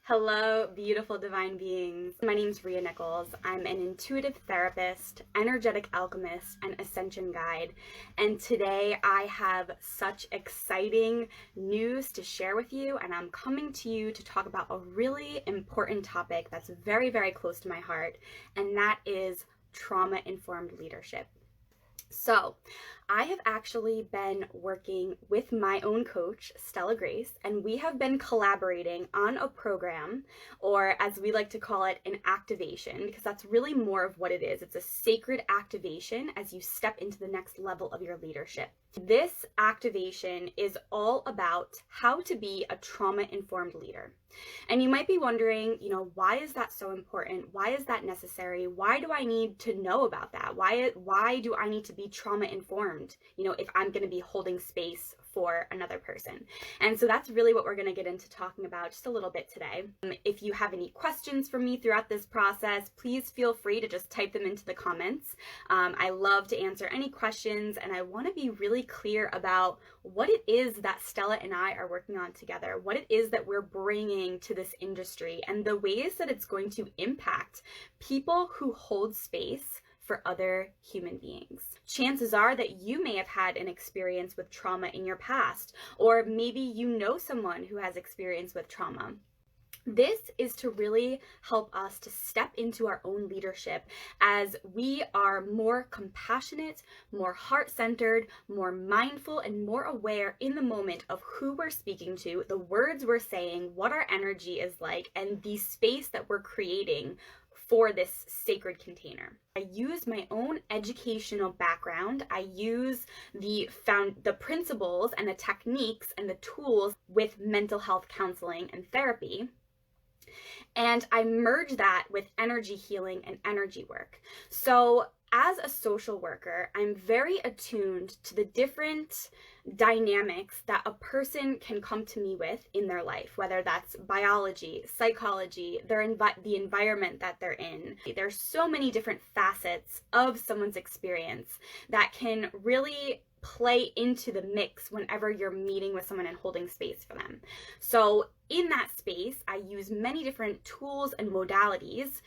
Hello, beautiful divine beings. My name's Ria Nichols. I'm an intuitive therapist, energetic alchemist, and ascension guide. And today I have such exciting news to share with you, and I'm coming to you to talk about a really important topic that's very, very close to my heart, and that is trauma-informed leadership. So, I have actually been working with my own coach, Stella Grace, and we have been collaborating on a program, or as we like to call it, an activation, because that's really more of what it is. It's a sacred activation as you step into the next level of your leadership. This activation is all about how to be a trauma-informed leader. And you might be wondering, why is that so important? Why is that necessary? Why do I need to know about that? Why do I need to be trauma-informed, if I'm going to be holding space for another person? And so that's really what we're going to get into talking about just a little bit today. If you have any questions for me throughout this process, please feel free to just type them into the comments. I love to answer any questions, and I want to be really clear about what it is that Stella and I are working on together, what it is that we're bringing to this industry, and the ways that it's going to impact people who hold space for other human beings. Chances are that you may have had an experience with trauma in your past, or maybe you know someone who has experience with trauma. This is to really help us to step into our own leadership as we are more compassionate, more heart-centered, more mindful, and more aware in the moment of who we're speaking to, the words we're saying, what our energy is like, and the space that we're creating for this sacred container. I use my own educational background. I use the principles and the techniques and the tools with mental health counseling and therapy. And I merge that with energy healing and energy work. So as a social worker, I'm very attuned to the different dynamics that a person can come to me with in their life, whether that's biology, psychology, the environment that they're in. There's so many different facets of someone's experience that can really play into the mix whenever you're meeting with someone and holding space for them. So in that space, I use many different tools and modalities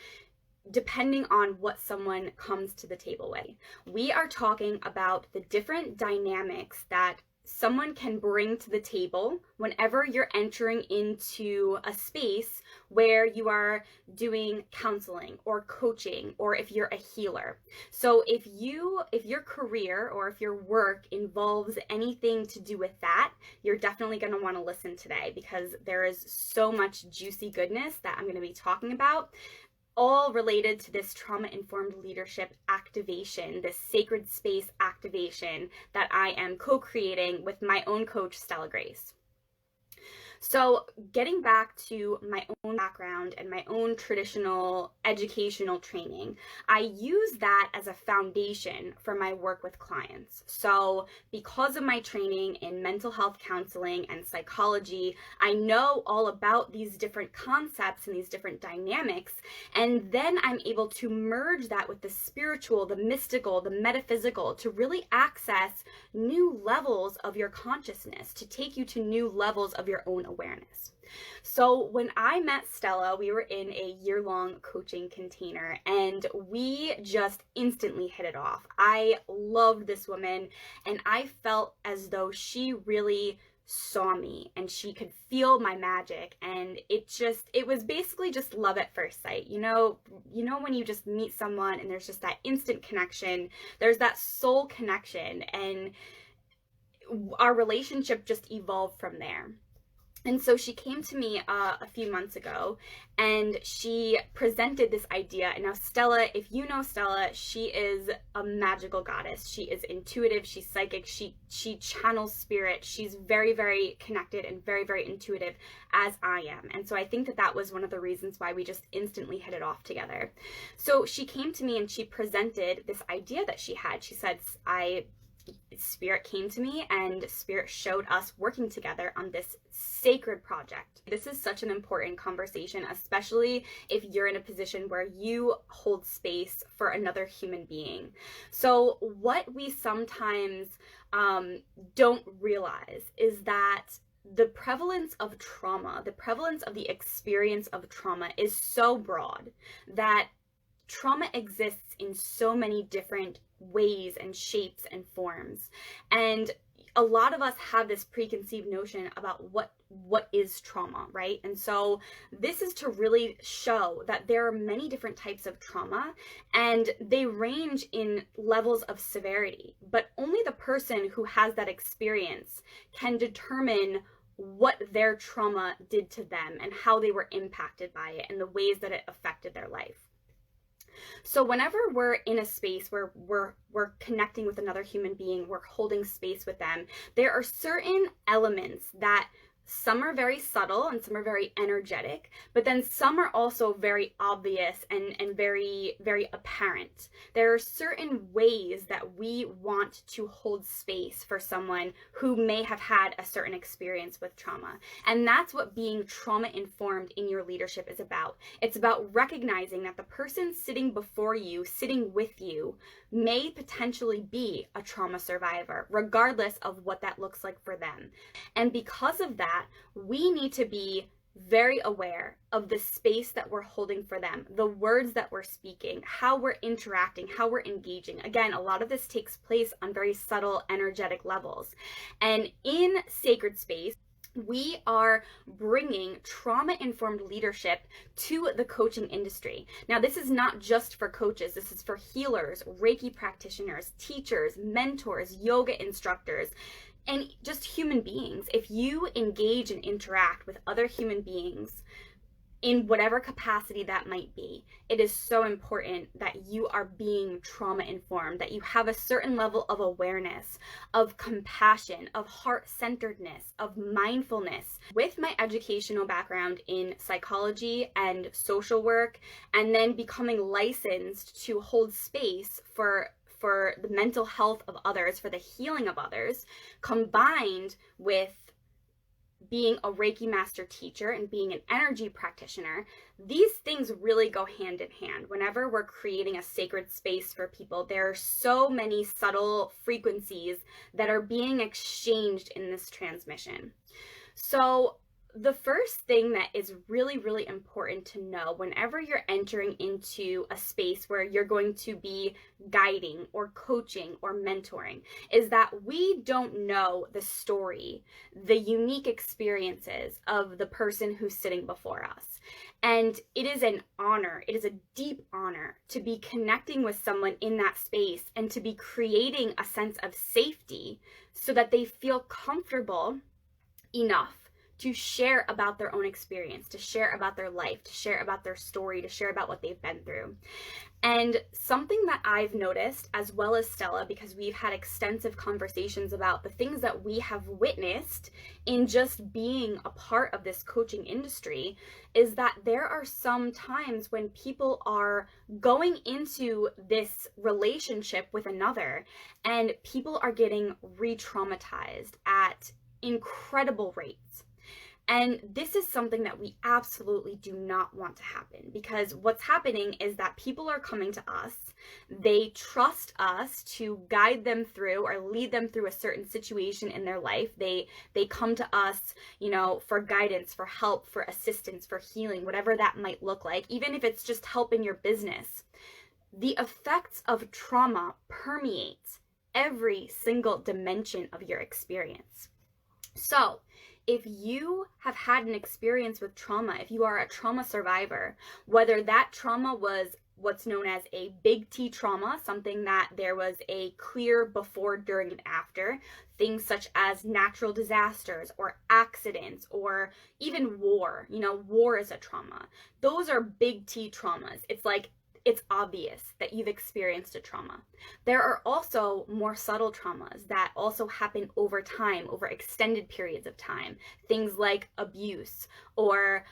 depending on what someone comes to the table with. We are talking about the different dynamics that someone can bring to the table whenever you're entering into a space where you are doing counseling or coaching, or if you're a healer. So if your career or if your work involves anything to do with that, you're definitely going to want to listen today, because there is so much juicy goodness that I'm going to be talking about, all related to this trauma-informed leadership activation, this sacred space activation that I am co-creating with my own coach, Stella Grace. So getting back to my own background and my own traditional educational training, I use that as a foundation for my work with clients. So because of my training in mental health counseling and psychology, I know all about these different concepts and these different dynamics, and then I'm able to merge that with the spiritual, the mystical, the metaphysical, to really access new levels of your consciousness, to take you to new levels of your own awareness. So when I met Stella, we were in a year-long coaching container, and we just instantly hit it off. I loved this woman, and I felt as though she really saw me and she could feel my magic, and it was basically just love at first sight. When you just meet someone and there's just that instant connection, there's that soul connection, and our relationship just evolved from there. And so she came to me a few months ago, and she presented this idea. And now Stella, if you know Stella, she is a magical goddess. She is intuitive, she's psychic, she channels spirit. She's very, very connected and very, very intuitive, as I am. And so I think that was one of the reasons why we just instantly hit it off together. So she came to me and she presented this idea that she had. She said, Spirit came to me and Spirit showed us working together on this sacred project. This is such an important conversation, especially if you're in a position where you hold space for another human being. So what we sometimes don't realize is that the prevalence of trauma, the prevalence of the experience of trauma is so broad that trauma exists in so many different ways and shapes and forms. And a lot of us have this preconceived notion about what is trauma, right? And so this is to really show that there are many different types of trauma, and they range in levels of severity, but only the person who has that experience can determine what their trauma did to them and how they were impacted by it and the ways that it affected their life. So whenever we're in a space where we're connecting with another human being, we're holding space with them, there are certain elements that some are very subtle and some are very energetic, but then some are also very obvious and very, very apparent. There are certain ways that we want to hold space for someone who may have had a certain experience with trauma. And that's what being trauma informed in your leadership is about. It's about recognizing that the person sitting before you, sitting with you, may potentially be a trauma survivor, regardless of what that looks like for them. And because of that, we need to be very aware of the space that we're holding for them, the words that we're speaking, how we're interacting, how we're engaging. Again, a lot of this takes place on very subtle, energetic levels. And in sacred space, we are bringing trauma-informed leadership to the coaching industry. Now, this is not just for coaches. This is for healers, Reiki practitioners, teachers, mentors, yoga instructors, and just human beings. If you engage and interact with other human beings in whatever capacity that might be, it is so important that you are being trauma informed, that you have a certain level of awareness, of compassion, of heart-centeredness, of mindfulness. With my educational background in psychology and social work, and then becoming licensed to hold space for the mental health of others, for the healing of others, combined with being a Reiki master teacher and being an energy practitioner, these things really go hand in hand. Whenever we're creating a sacred space for people, there are so many subtle frequencies that are being exchanged in this transmission. So the first thing that is really, really important to know whenever you're entering into a space where you're going to be guiding or coaching or mentoring is that we don't know the story, the unique experiences of the person who's sitting before us. And it is an honor, it is a deep honor to be connecting with someone in that space and to be creating a sense of safety so that they feel comfortable enough to share about their own experience, to share about their life, to share about their story, to share about what they've been through. And something that I've noticed, as well as Stella, because we've had extensive conversations about the things that we have witnessed in just being a part of this coaching industry, is that there are some times when people are going into this relationship with another and people are getting re-traumatized at incredible rates. And this is something that we absolutely do not want to happen, because what's happening is that people are coming to us, they trust us to guide them through or lead them through a certain situation in their life. They come to us, for guidance, for help, for assistance, for healing, whatever that might look like, even if it's just help in your business. The effects of trauma permeate every single dimension of your experience. So, if you have had an experience with trauma, if you are a trauma survivor, whether that trauma was what's known as a big T trauma, something that there was a clear before, during, and after, things such as natural disasters or accidents or even war. War is a trauma. Those are big T traumas. It's obvious that you've experienced a trauma. There are also more subtle traumas that also happen over time, over extended periods of time. Things like abuse, or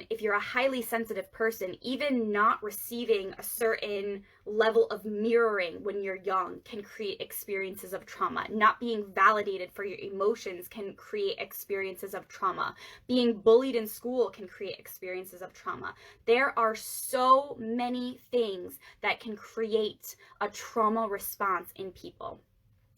if you're a highly sensitive person, even not receiving a certain level of mirroring when you're young can create experiences of trauma. Not being validated for your emotions can create experiences of trauma. Being bullied in school can create experiences of trauma. There are so many things that can create a trauma response in people.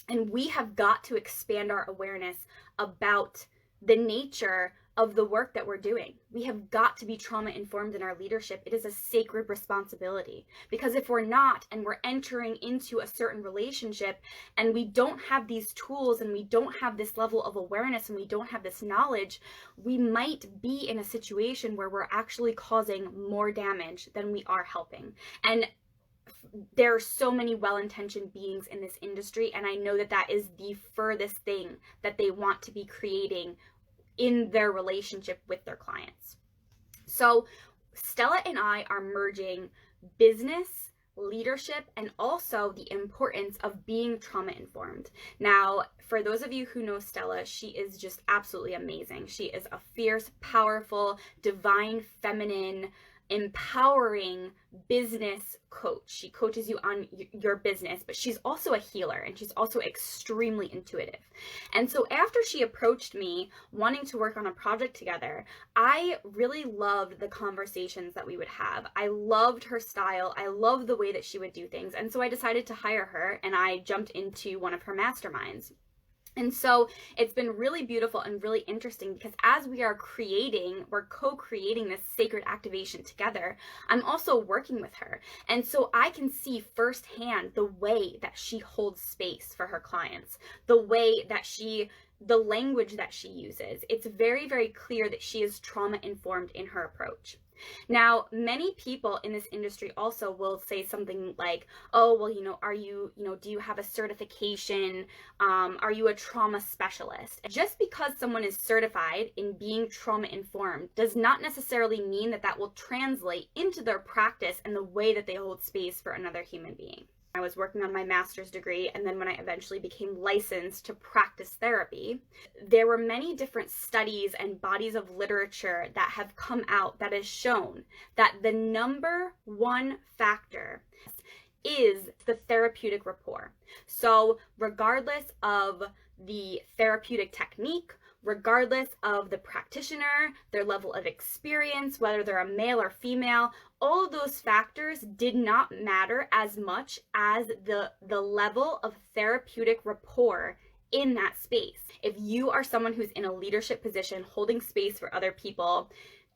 And we have got to expand our awareness about the nature of the work that we're doing. We have got to be trauma informed in our leadership. It is a sacred responsibility, because if we're not, and we're entering into a certain relationship and we don't have these tools and we don't have this level of awareness and we don't have this knowledge, we might be in a situation where we're actually causing more damage than we are helping. And there are so many well-intentioned beings in this industry, and I know that that is the furthest thing that they want to be creating in their relationship with their clients. So Stella and I are merging business, leadership, and also the importance of being trauma informed. Now, for those of you who know Stella, she is just absolutely amazing. She is a fierce, powerful, divine, feminine, empowering business coach. She coaches you on your business, but she's also a healer, and she's also extremely intuitive. And so after she approached me wanting to work on a project together, I really loved the conversations that we would have. I loved her style. I loved the way that she would do things. And so I decided to hire her, and I jumped into one of her masterminds. And so it's been really beautiful and really interesting, because as we are we're co-creating this sacred activation together, I'm also working with her. And so I can see firsthand the way that she holds space for her clients, the way that the language that she uses. It's very, very clear that she is trauma informed in her approach. Now, many people in this industry also will say something like, oh, well, are you, do you have a certification? Are you a trauma specialist? Just because someone is certified in being trauma informed does not necessarily mean that that will translate into their practice and the way that they hold space for another human being. I was working on my master's degree, and then when I eventually became licensed to practice therapy, there were many different studies and bodies of literature that have come out that has shown that the number one factor is the therapeutic rapport. So regardless of the therapeutic technique, regardless of the practitioner, their level of experience, whether they're a male or female, all of those factors did not matter as much as the level of therapeutic rapport in that space. If you are someone who's in a leadership position holding space for other people,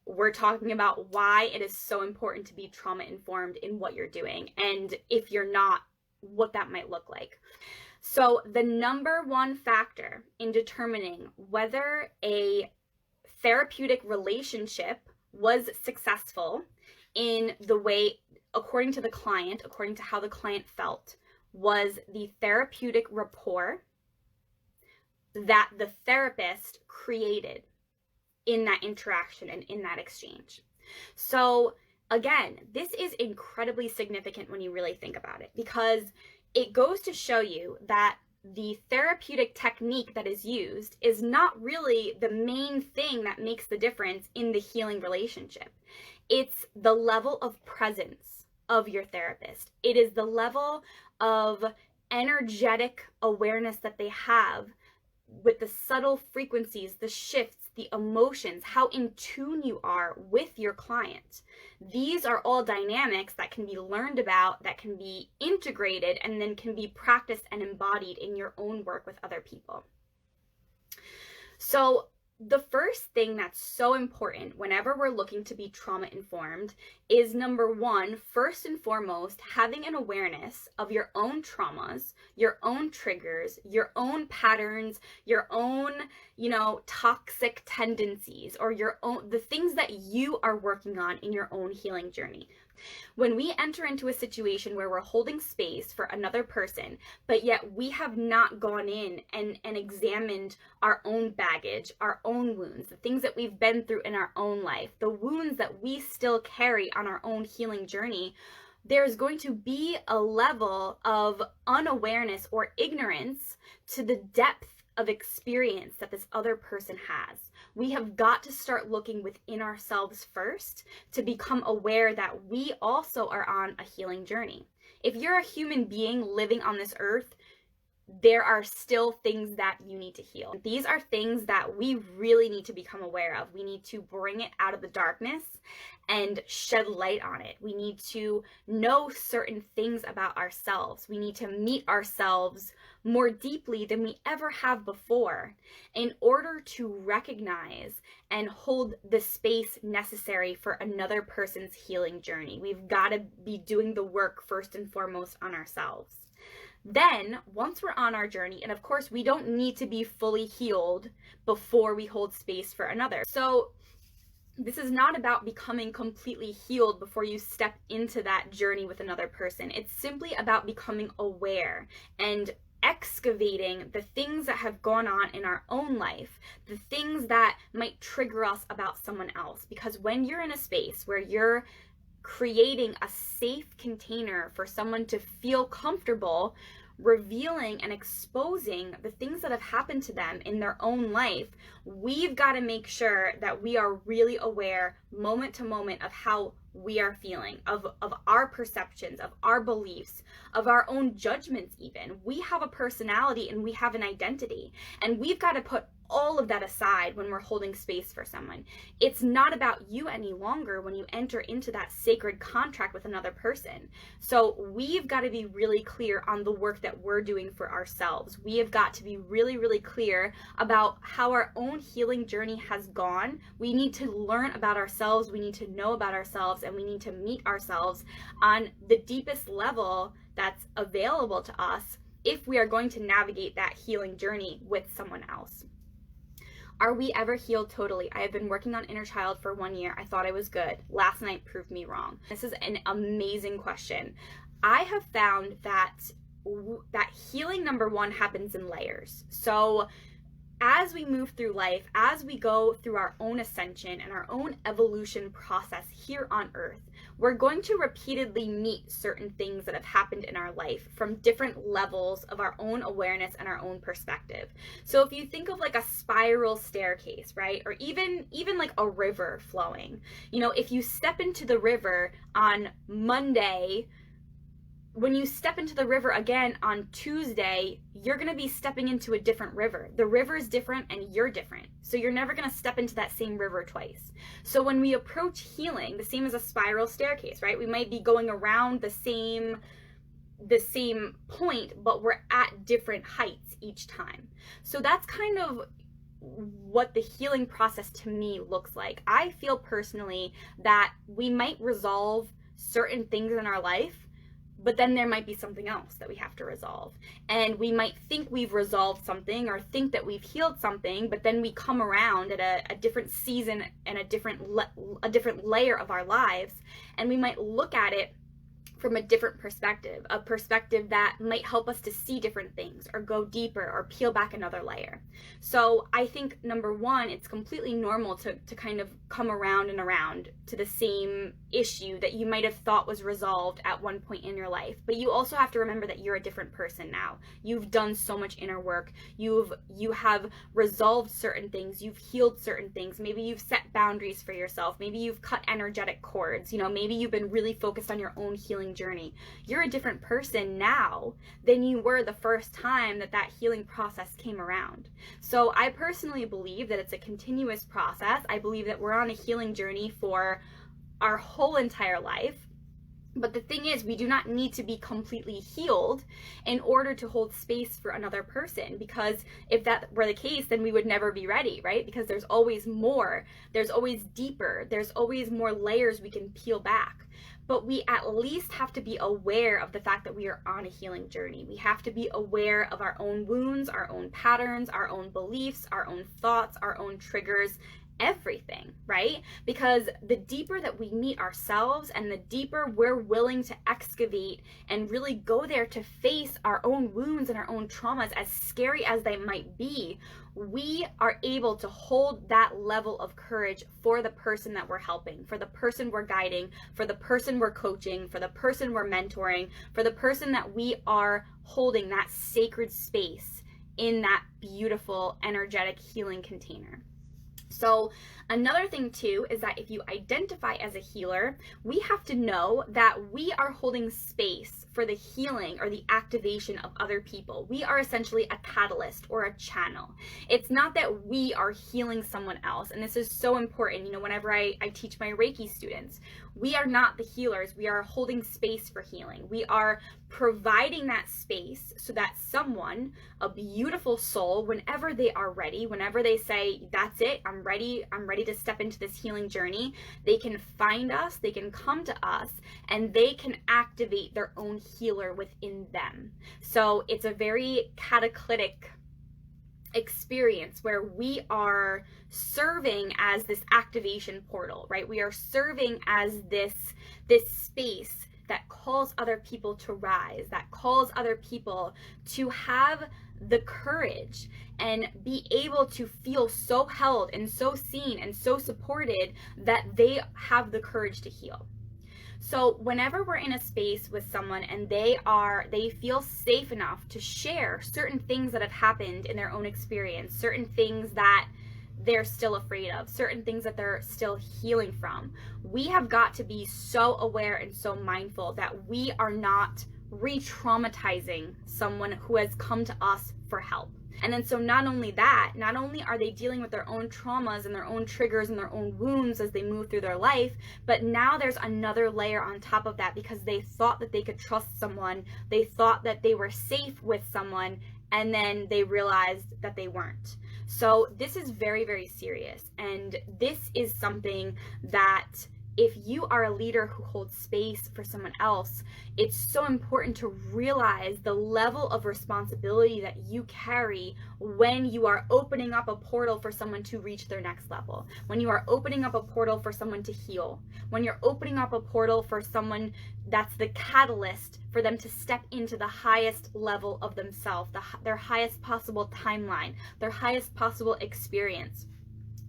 we're talking about why it is so important to be trauma informed in what you're doing, and if you're not, what that might look like. So the number one factor in determining whether a therapeutic relationship was successful in the way, according to the client, according to how the client felt, was the therapeutic rapport that the therapist created in that interaction and in that exchange. So again, this is incredibly significant when you really think about it, because it goes to show you that the therapeutic technique that is used is not really the main thing that makes the difference in the healing relationship. It's the level of presence of your therapist. It is the level of energetic awareness that they have with the subtle frequencies, the shifts, the emotions, how in tune you are with your client. These are all dynamics that can be learned about, that can be integrated, and then can be practiced and embodied in your own work with other people. So the first thing that's so important whenever we're looking to be trauma informed is, number one, first and foremost, having an awareness of your own traumas, your own triggers, your own patterns, your own, toxic tendencies, or the things that you are working on in your own healing journey. When we enter into a situation where we're holding space for another person, but yet we have not gone in and examined our own baggage, our own wounds, the things that we've been through in our own life, the wounds that we still carry on our own healing journey, there's going to be a level of unawareness or ignorance to the depth of experience that this other person has. We have got to start looking within ourselves first to become aware that we also are on a healing journey. If you're a human being living on this earth, there are still things that you need to heal. These are things that we really need to become aware of. We need to bring it out of the darkness and shed light on it. We need to know certain things about ourselves. We need to meet ourselves more deeply than we ever have before in order to recognize and hold the space necessary for another person's healing journey. We've got to be doing the work first and foremost on ourselves. Then, once we're on our journey, and of course, we don't need to be fully healed before we hold space for another. So, this is not about becoming completely healed before you step into that journey with another person. It's simply about becoming aware and excavating the things that have gone on in our own life, the things that might trigger us about someone else. Because when you're in a space where you're creating a safe container for someone to feel comfortable revealing and exposing the things that have happened to them in their own life, we've got to make sure that we are really aware moment to moment of how we are feeling, of our perceptions, of our beliefs, of our own judgments even. We have a personality and we have an identity, and we've got to put all of that aside when we're holding space for someone. It's not about you any longer when you enter into that sacred contract with another person. So we've got to be really clear on the work that we're doing for ourselves. We have got to be really, really clear about how our own healing journey has gone. We need to learn about ourselves, we need to know about ourselves, and we need to meet ourselves on the deepest level that's available to us if we are going to navigate that healing journey with someone else. Are we ever healed totally? I have been working on inner child for 1 year. I thought I was good. Last night proved me wrong. This is an amazing question. I have found that healing, number one, happens in layers. So as we move through life, as we go through our own ascension and our own evolution process here on earth, we're going to repeatedly meet certain things that have happened in our life from different levels of our own awareness and our own perspective. So if you think of like a spiral staircase, right? Or even like a river flowing, if you step into the river on Monday, when you step into the river again on Tuesday, you're going to be stepping into a different river. The river is different and you're different. So you're never going to step into that same river twice. So when we approach healing, the same as a spiral staircase, right? We might be going around the same point, but we're at different heights each time. So that's kind of what the healing process to me looks like. I feel personally that we might resolve certain things in our life, but then there might be something else that we have to resolve. And we might think we've resolved something or think that we've healed something, but then we come around at a different season and a different layer of our lives, and we might look at it from a different perspective, a perspective that might help us to see different things or go deeper or peel back another layer. So I think, number one, it's completely normal to kind of come around and around to the same issue that you might have thought was resolved at one point in your life. But you also have to remember that you're a different person now. You've done so much inner work. You have resolved certain things. You've healed certain things. Maybe you've set boundaries for yourself. Maybe you've cut energetic cords. Maybe you've been really focused on your own healing journey. You're a different person now than you were the first time that healing process came around. So I personally believe that it's a continuous process. I believe that we're on a healing journey for our whole entire life. But the thing is, we do not need to be completely healed in order to hold space for another person, because if that were the case, then we would never be ready, right? Because there's always more, there's always deeper, there's always more layers we can peel back. But we at least have to be aware of the fact that we are on a healing journey. We have to be aware of our own wounds, our own patterns, our own beliefs, our own thoughts, our own triggers, everything, right? Because the deeper that we meet ourselves and the deeper we're willing to excavate and really go there to face our own wounds and our own traumas, as scary as they might be, we are able to hold that level of courage for the person that we're helping, for the person we're guiding, for the person we're coaching, for the person we're mentoring, for the person that we are holding that sacred space in that beautiful, energetic, healing container. So another thing too is that if you identify as a healer, we have to know that we are holding space for the healing or the activation of other people. We are essentially a catalyst or a channel. It's not that we are healing someone else. And this is so important. You know, whenever I teach my Reiki students, we are not the healers. We are holding space for healing. We are providing that space so that someone, a beautiful soul, whenever they are ready, whenever they say, that's it, I'm ready to step into this healing journey, they can find us, they can come to us, and they can activate their own healer within them. So it's a very catalytic experience where we are serving as this activation portal, right? We are serving as this space that calls other people to rise, that calls other people to have the courage and be able to feel so held and so seen and so supported that they have the courage to heal. So whenever we're in a space with someone and they feel safe enough to share certain things that have happened in their own experience, certain things that they're still afraid of, certain things that they're still healing from, we have got to be so aware and so mindful that we are not re-traumatizing someone who has come to us for help. And then so not only are they dealing with their own traumas and their own triggers and their own wounds as they move through their life, but now there's another layer on top of that because they thought that they could trust someone, they thought that they were safe with someone, and then they realized that they weren't. So this is very, very serious. And this is something that if you are a leader who holds space for someone else, it's so important to realize the level of responsibility that you carry when you are opening up a portal for someone to reach their next level, when you are opening up a portal for someone to heal, when you're opening up a portal for someone that's the catalyst for them to step into the highest level of themselves, their highest possible timeline, their highest possible experience.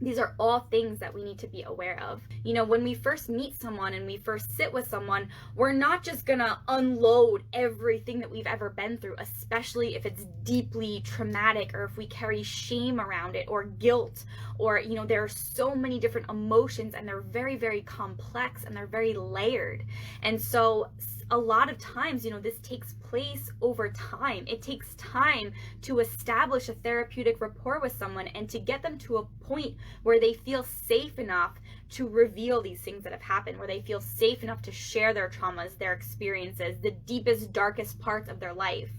These are all things that we need to be aware of. You know, when we first meet someone and we first sit with someone, we're not just gonna unload everything that we've ever been through, especially if it's deeply traumatic or if we carry shame around it or guilt, or, you know, there are so many different emotions and they're very, very complex and they're very layered. And so a lot of times, you know, this takes place over time. It takes time to establish a therapeutic rapport with someone and to get them to a point where they feel safe enough to reveal these things that have happened, where they feel safe enough to share their traumas, their experiences, the deepest, darkest parts of their life.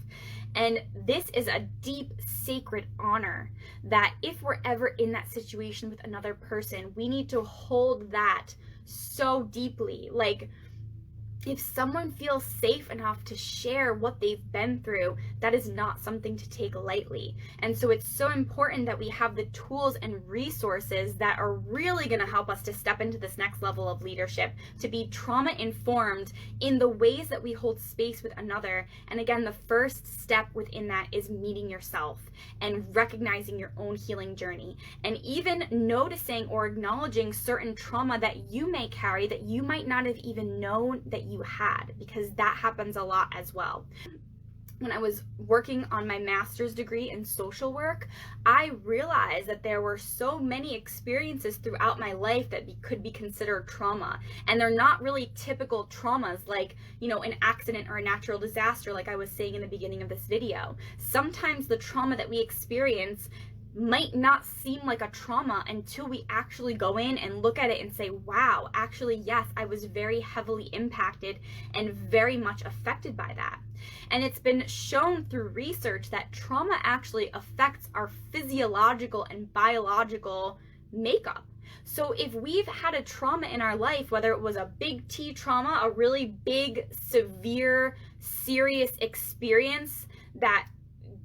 And this is a deep, sacred honor that if we're ever in that situation with another person, we need to hold that so deeply. Like, if someone feels safe enough to share what they've been through, that is not something to take lightly. And so it's so important that we have the tools and resources that are really going to help us to step into this next level of leadership, to be trauma informed in the ways that we hold space with another. And again, the first step within that is meeting yourself and recognizing your own healing journey, and even noticing or acknowledging certain trauma that you may carry that you might not have even known that you had, because that happens a lot as well. When I was working on my master's degree in social work, I realized that there were so many experiences throughout my life that could be considered trauma. And they're not really typical traumas like, you know, an accident or a natural disaster, like I was saying in the beginning of this video. Sometimes the trauma that we experience might not seem like a trauma until we actually go in and look at it and say, wow, actually, yes, I was very heavily impacted and very much affected by that. And it's been shown through research that trauma actually affects our physiological and biological makeup. So if we've had a trauma in our life, whether it was a big T trauma, a really big, severe, serious experience that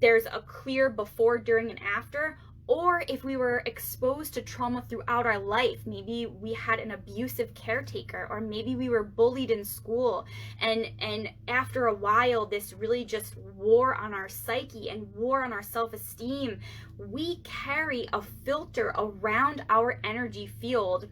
there's a clear before, during, and after, or if we were exposed to trauma throughout our life, maybe we had an abusive caretaker, or maybe we were bullied in school, and after a while this really just wore on our psyche and wore on our self-esteem, we carry a filter around our energy field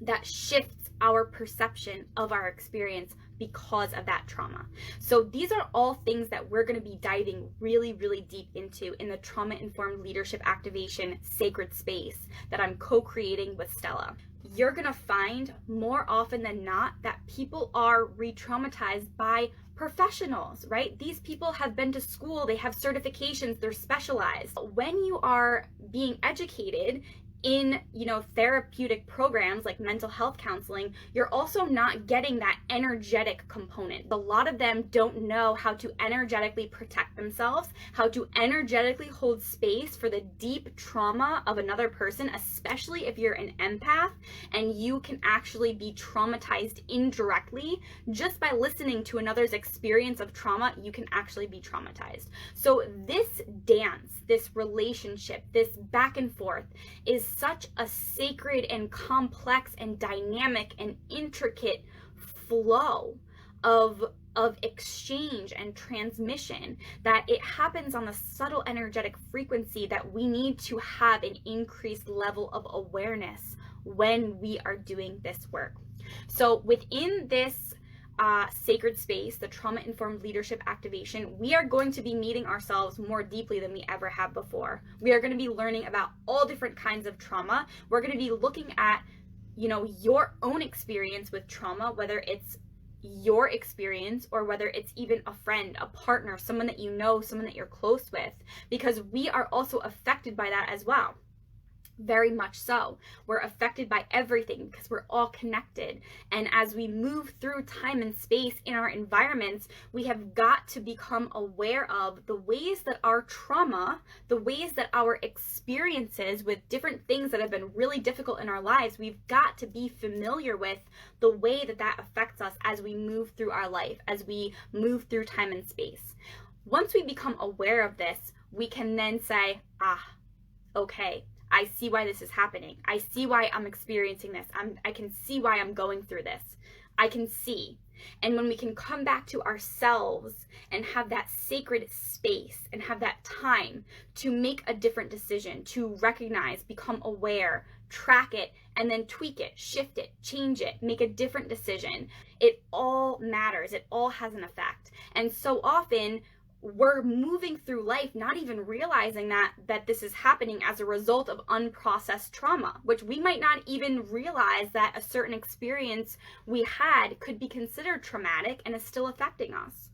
that shifts our perception of our experience because of that trauma. So these are all things that we're going to be diving really, really deep into in the Trauma-Informed Leadership Activation Sacred Space that I'm co-creating with Stella. You're going to find more often than not that people are re-traumatized by professionals, right? These people have been to school, they have certifications, they're specialized. When you are being educated in, therapeutic programs like mental health counseling, you're also not getting that energetic component. A lot of them don't know how to energetically protect themselves, how to energetically hold space for the deep trauma of another person, especially if you're an empath and you can actually be traumatized indirectly just by listening to another's experience of trauma. You can actually be traumatized. So this dance, this relationship, this back and forth is such a sacred and complex and dynamic and intricate flow of exchange and transmission that it happens on a subtle energetic frequency that we need to have an increased level of awareness when we are doing this work. So within this sacred space, the Trauma-Informed Leadership Activation, we are going to be meeting ourselves more deeply than we ever have before. We are going to be learning about all different kinds of trauma. We're going to be looking at, your own experience with trauma, whether it's your experience or whether it's even a friend, a partner, someone that you know, someone that you're close with, because we are also affected by that as well. Very much so. We're affected by everything because we're all connected. And as we move through time and space in our environments, we have got to become aware of the ways that our trauma, the ways that our experiences with different things that have been really difficult in our lives, we've got to be familiar with the way that that affects us as we move through our life, as we move through time and space. Once we become aware of this, we can then say, okay, I see why this is happening. I see why I'm experiencing this. I can see why I'm going through this. I can see. And when we can come back to ourselves and have that sacred space and have that time to make a different decision, to recognize, become aware, track it, and then tweak it, shift it, change it, make a different decision, it all matters. It all has an effect. And so often, we're moving through life not even realizing that this is happening as a result of unprocessed trauma, which we might not even realize that a certain experience we had could be considered traumatic and is still affecting us.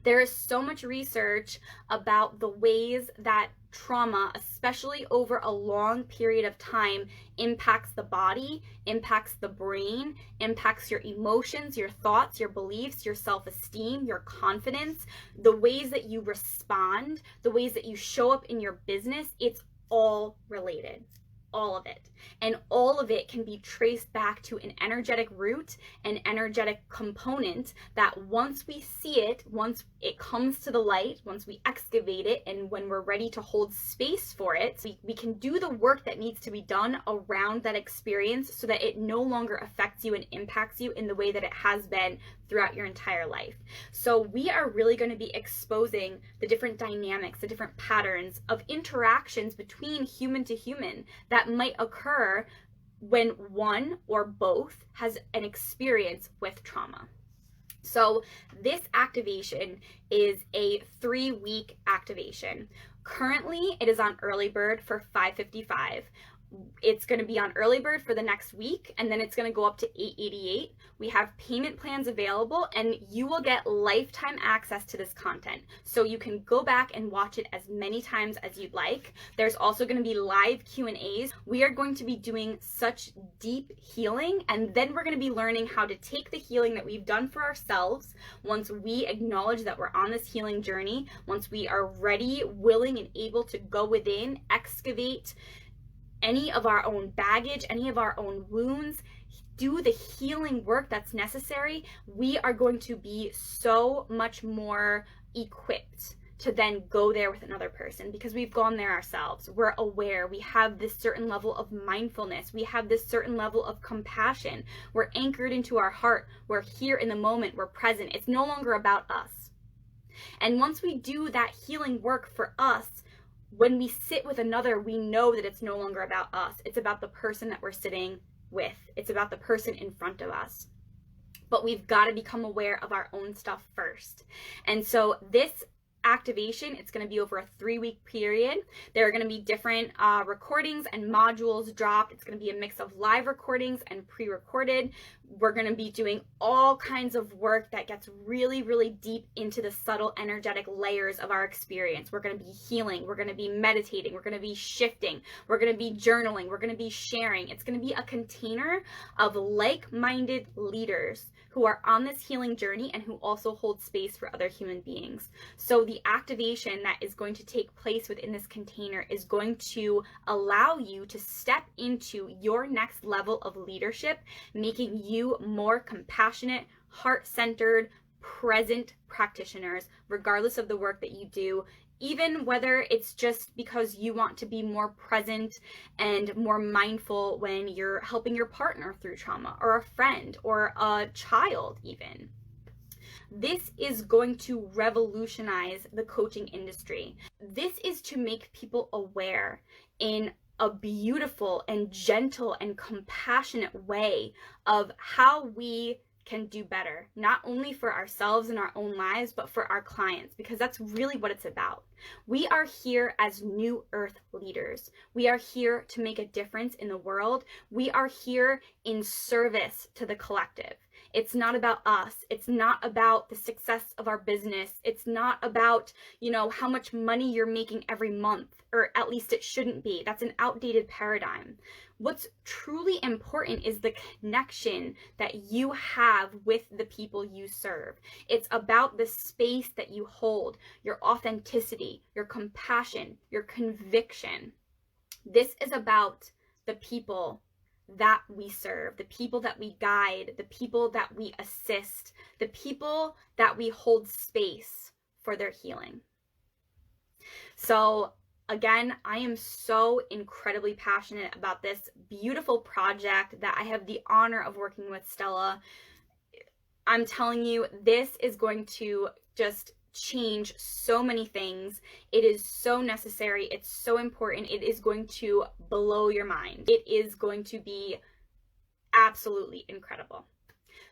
There is so much research about the ways that trauma, especially over a long period of time, impacts the body, impacts the brain, impacts your emotions, your thoughts, your beliefs, your self-esteem, your confidence, the ways that you respond, the ways that you show up in your business. It's all related. All of it. And all of it can be traced back to an energetic root, an energetic component that once we see it, once it comes to the light, once we excavate it, and when we're ready to hold space for it, we can do the work that needs to be done around that experience so that it no longer affects you and impacts you in the way that it has been throughout your entire life. So we are really going to be exposing the different dynamics, the different patterns of interactions between human to human that might occur when one or both has an experience with trauma. So this activation is a 3-week activation. Currently, it is on early bird for $555. It's going to be on early bird for the next week, and then it's going to go up to $888. We have payment plans available, and you will get lifetime access to this content. So you can go back and watch it as many times as you'd like. There's also going to be live Q&As. We are going to be doing such deep healing, and then we're going to be learning how to take the healing that we've done for ourselves. Once we acknowledge that we're on this healing journey, once we are ready, willing, and able to go within, excavate any of our own baggage, any of our own wounds, do the healing work that's necessary, we are going to be so much more equipped to then go there with another person because we've gone there ourselves. We're aware. We have this certain level of mindfulness. We have this certain level of compassion. We're anchored into our heart. We're here in the moment. We're present. It's no longer about us. And once we do that healing work for us, when we sit with another, we know that it's no longer about us. It's about the person that we're sitting with. It's about the person in front of us. but we've got to become aware of our own stuff first. And so this activation, it's going to be over a 3-week period. There are going to be different recordings and modules dropped. It's going to be a mix of live recordings and pre-recorded. We're going to be doing all kinds of work that gets really, really deep into the subtle energetic layers of our experience. We're going to be healing. We're going to be meditating. We're going to be shifting. We're going to be journaling. We're going to be sharing. It's going to be a container of like-minded leaders who are on this healing journey and who also hold space for other human beings. So the activation that is going to take place within this container is going to allow you to step into your next level of leadership, making you more compassionate, heart-centered, present practitioners, regardless of the work that you do, even whether it's just because you want to be more present and more mindful when you're helping your partner through trauma, or a friend, or a child even. This is going to revolutionize the coaching industry. This is to make people aware in a beautiful and gentle and compassionate way of how we can do better, not only for ourselves and our own lives, but for our clients, because that's really what it's about. We are here as new earth leaders. We are here to make a difference in the world. We are here in service to the collective. It's not about us. It's not about the success of our business. It's not about, how much money you're making every month, or at least it shouldn't be. That's an outdated paradigm. What's truly important is the connection that you have with the people you serve. It's about the space that you hold, your authenticity, your compassion, your conviction. This is about the people that we serve, the people that we guide, the people that we assist, the people that we hold space for their healing. So again, I am so incredibly passionate about this beautiful project that I have the honor of working with Stella. I'm telling you, this is going to just change so many things. It is so necessary. It's so important. It is going to blow your mind. It is going to be absolutely incredible.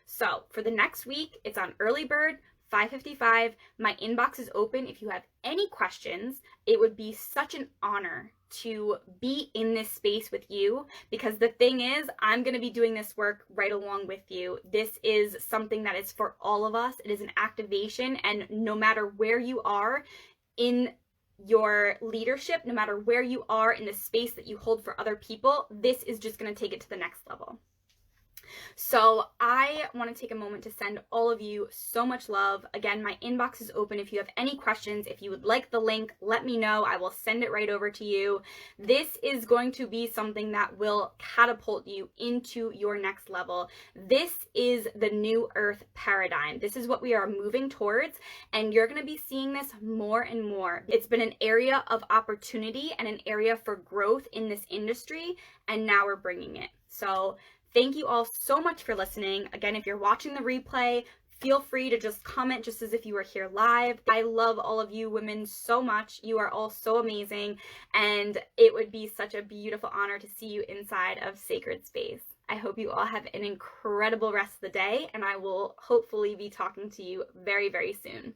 So for the next week, it's on early bird, $5.55. My inbox is open. If you have any questions, it would be such an honor to be in this space with you, because the thing is, I'm going to be doing this work right along with you. This is something that is for all of us. It is an activation, and no matter where you are in your leadership, no matter where you are in the space that you hold for other people, this is just going to take it to the next level. So I want to take a moment to send all of you so much love. Again, my inbox is open. If you have any questions, if you would like the link, let me know. I will send it right over to you. This is going to be something that will catapult you into your next level. This is the new earth paradigm. This is what we are moving towards, and you're going to be seeing this more and more. It's been an area of opportunity and an area for growth in this industry, and now we're bringing it. So thank you all so much for listening. Again, if you're watching the replay, feel free to just comment just as if you were here live. I love all of you women so much. You are all so amazing, and it would be such a beautiful honor to see you inside of Sacred Space. I hope you all have an incredible rest of the day, and I will hopefully be talking to you very, very soon.